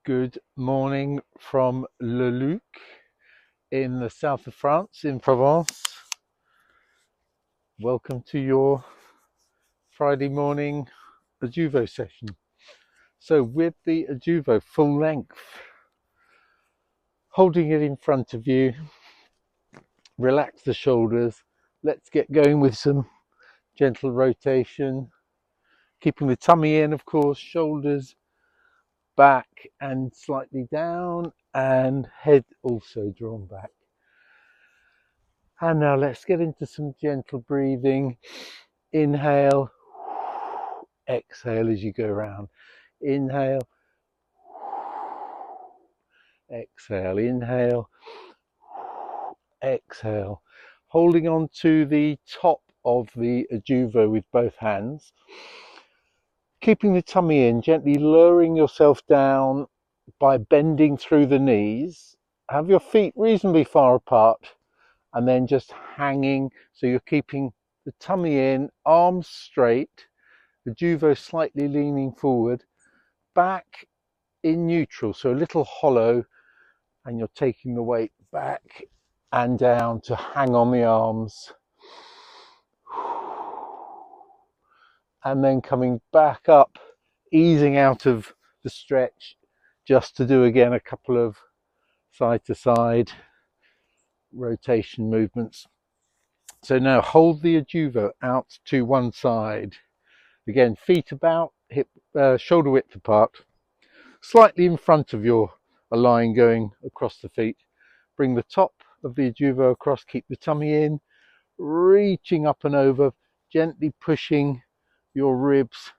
Good morning from Le Luc in the south of France, in Provence. Welcome to your Friday morning Adjuvo session. So with the Adjuvo full length, holding it in front of you, relax the shoulders. Let's get going with some gentle rotation, keeping the tummy in, of course, shoulders back and slightly down, and head also drawn back. And now let's get into some gentle breathing. Inhale, exhale as you go around. Inhale, exhale, inhale, exhale. Holding on to the top of the Adjuvo with both hands. Keeping the tummy in, gently lowering yourself down by bending through the knees. Have your feet reasonably far apart and then just hanging, so you're keeping the tummy in, arms straight, Adjuvo slightly leaning forward, back in neutral, so a little hollow, and you're taking the weight back and down to hang on the arms. And then coming back up, easing out of the stretch, just to do again a couple of side to side rotation movements. So now hold the Adjuvo out to one side. Again, feet about hip, shoulder width apart, slightly in front of your line going across the feet. Bring the top of the Adjuvo across, keep the tummy in, reaching up and over, gently pushing your ribs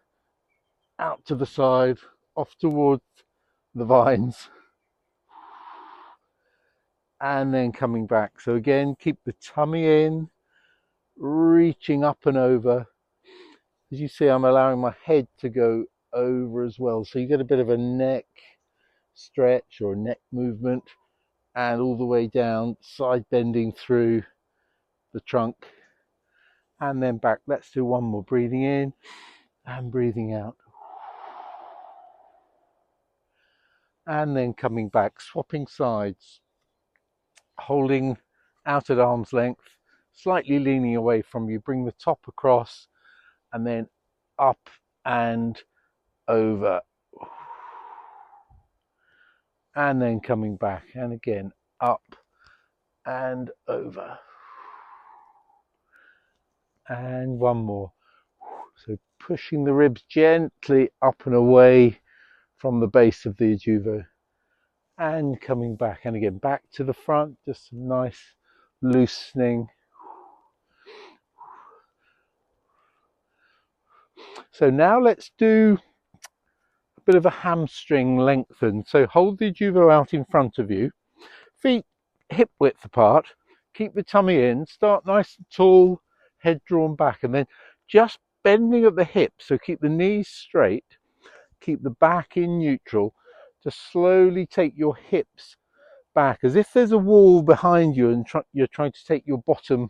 out to the side, off towards the vines, and then coming back. So again, keep the tummy in, reaching up and over. As you see, I'm allowing my head to go over as well, so you get a bit of a neck stretch or a neck movement, and all the way down, side bending through the trunk, and then back. Let's do one more, breathing in and breathing out, and then coming back, swapping sides, holding out at arm's length, slightly leaning away from you. Bring the top across and then up and over, and then coming back, and again up and over, and one more. So pushing the ribs gently up and away from the base of the Adjuvo, and coming back, and again back to the front, just some nice loosening. So now let's do a bit of a hamstring lengthen. So hold the Adjuvo out in front of you, feet hip width apart, keep the tummy in, start nice and tall, head drawn back, and then just bending at the hips, so keep the knees straight, keep the back in neutral, just slowly take your hips back as if there's a wall behind you and you're trying to take your bottom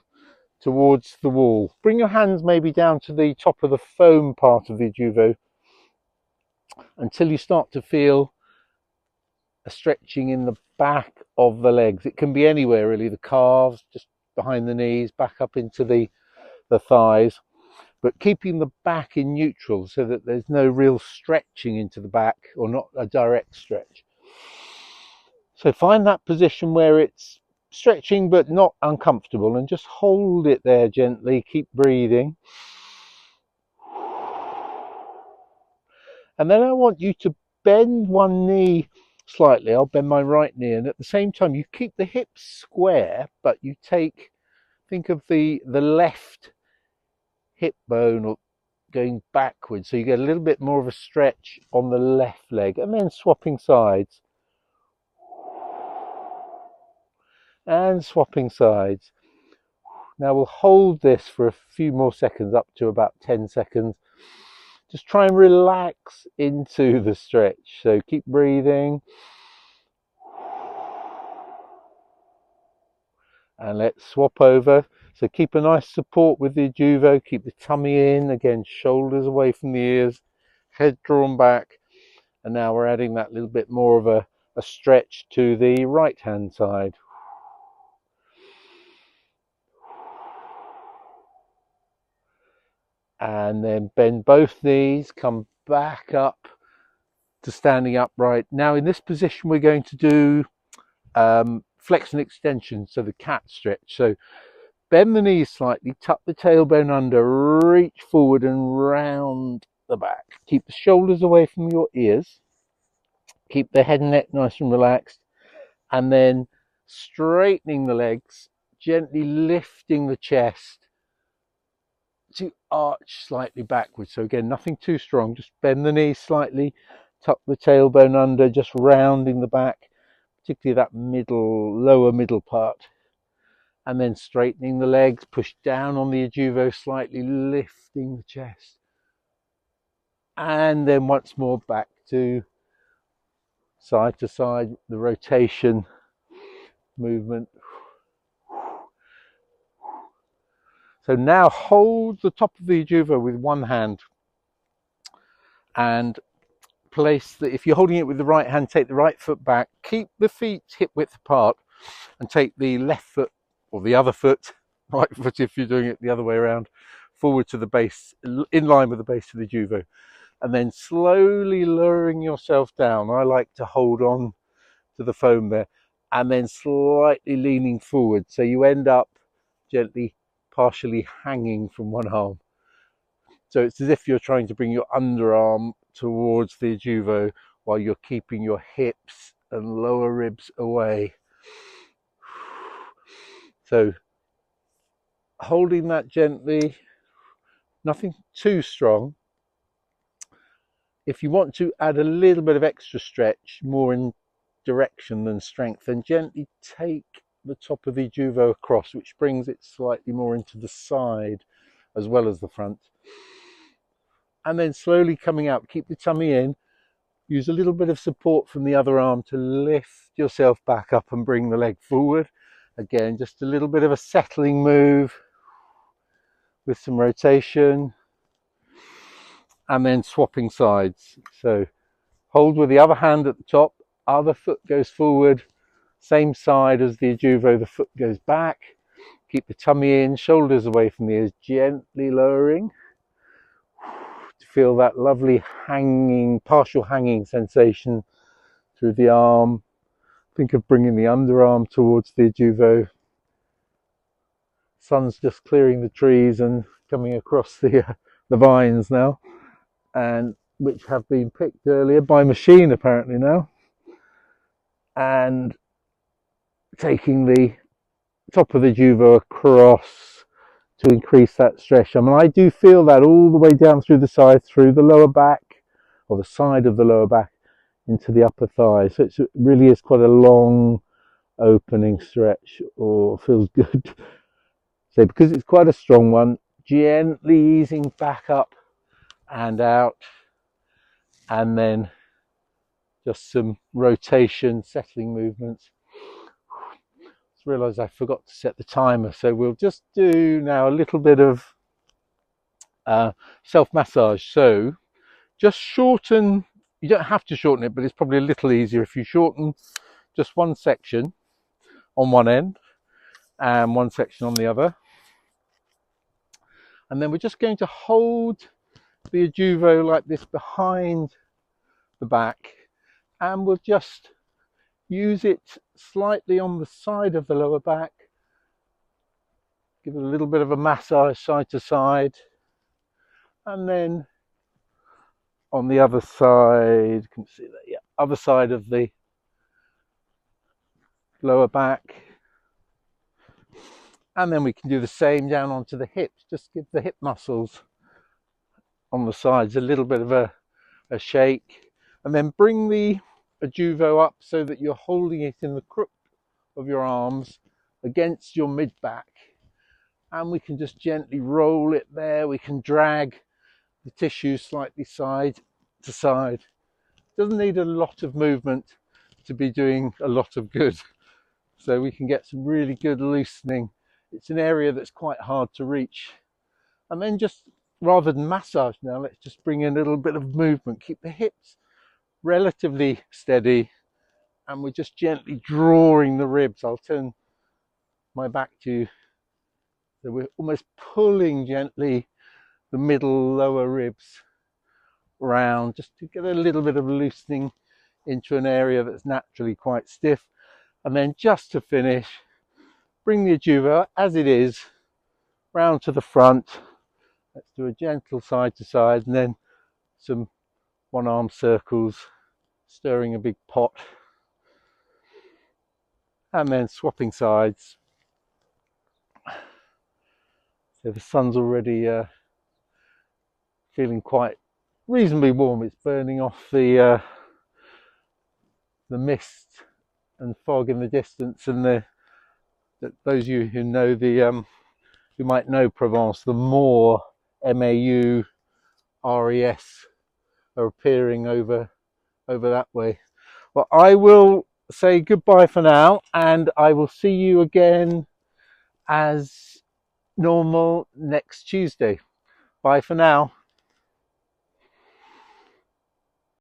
towards the wall. Bring your hands maybe down to the top of the foam part of the Adjuvo until you start to feel a stretching in the back of the legs. It can be anywhere really, the calves, just behind the knees, back up into the thighs, but keeping the back in neutral so that there's no real stretching into the back, or not a direct stretch. So find that position where it's stretching but not uncomfortable, and just hold it there gently. Keep breathing. And then I want you to bend one knee slightly. I'll bend my right knee, and at the same time you keep the hips square, but you think of the left hip bone going backwards, so you get a little bit more of a stretch on the left leg, and then swapping sides and swapping sides. Now we'll hold this for a few more seconds, up to about 10 seconds. Just try and relax into the stretch, so keep breathing, and let's swap over. So keep a nice support with the Adjuvo, keep the tummy in, again shoulders away from the ears, head drawn back, And now we're adding that little bit more of a stretch to the right hand side. And then bend both knees, come back up to standing upright. Now in this position we're going to do flexion extension, so the cat stretch. So bend the knees slightly, tuck the tailbone under, reach forward and round the back. Keep the shoulders away from your ears. Keep the head and neck nice and relaxed. And then straightening the legs, gently lifting the chest to arch slightly backwards. So again, nothing too strong, just bend the knees slightly, tuck the tailbone under, just rounding the back, particularly that lower middle part. And then straightening the legs, push down on the Adjuvo slightly, lifting the chest. And then once more back to side, the rotation movement. So now hold the top of the Adjuvo with one hand and place if you're holding it with the right hand, take the right foot back, keep the feet hip width apart, and take the left foot, or the other foot, right foot if you're doing it the other way around, forward to the base, in line with the base of the Adjuvo, and then slowly lowering yourself down. I like to hold on to the foam there, and then slightly leaning forward, so you end up gently partially hanging from one arm. So it's as if you're trying to bring your underarm towards the Adjuvo while you're keeping your hips and lower ribs away. So holding that gently, nothing too strong. If you want to add a little bit of extra stretch, more in direction than strength, then gently take the top of the Adjuvo across, which brings it slightly more into the side as well as the front. And then slowly coming out, keep the tummy in, use a little bit of support from the other arm to lift yourself back up and bring the leg forward. Again, just a little bit of a settling move with some rotation, and then swapping sides. So hold with the other hand at the top, other foot goes forward, same side as the Adjuvo, the foot goes back. Keep the tummy in, shoulders away from the ears, gently lowering to feel that lovely hanging, partial hanging sensation through the arm. Think of bringing the underarm towards the Adjuvo. Sun's just clearing the trees and coming across the vines now, and which have been picked earlier by machine apparently now, and taking the top of the Adjuvo across to increase that stretch. I mean, I do feel that all the way down through the side, through the lower back, or the side of the lower back, into the upper thigh. So it really is quite a long opening stretch, or feels good. So because it's quite a strong one, gently easing back up and out, and then just some rotation, settling movements. Just realised I forgot to set the timer, so we'll just do now a little bit of self-massage. So just shorten, you don't have to shorten it, but it's probably a little easier if you shorten just one section on one end and one section on the other. And then we're just going to hold the Adjuvo like this behind the back, and we'll just use it slightly on the side of the lower back, give it a little bit of a massage side to side, and then on the other side, you can see that, yeah, other side of the lower back, and then we can do the same down onto the hips. Just give the hip muscles on the sides a little bit of a shake, and then bring the Adjuvo up so that you're holding it in the crook of your arms against your mid back, and we can just gently roll it there. We can drag the tissue slightly side to side. Doesn't need a lot of movement to be doing a lot of good, so we can get some really good loosening. It's an area that's quite hard to reach. And then just rather than massage now, let's just bring in a little bit of movement. Keep the hips relatively steady, and we're just gently drawing the ribs. I'll turn my back to you. So we're almost pulling gently the middle lower ribs round, just to get a little bit of loosening into an area that's naturally quite stiff. And then just to finish, bring the Adjuvo as it is round to the front. Let's do a gentle side to side, and then some one arm circles, stirring a big pot, and then swapping sides. So the sun's already feeling quite reasonably warm. It's burning off the mist and fog in the distance, and those of you who know who might know Provence, the more MAU RES are appearing over that way. Well, I will say goodbye for now, and I will see you again as normal next Tuesday. Bye for now.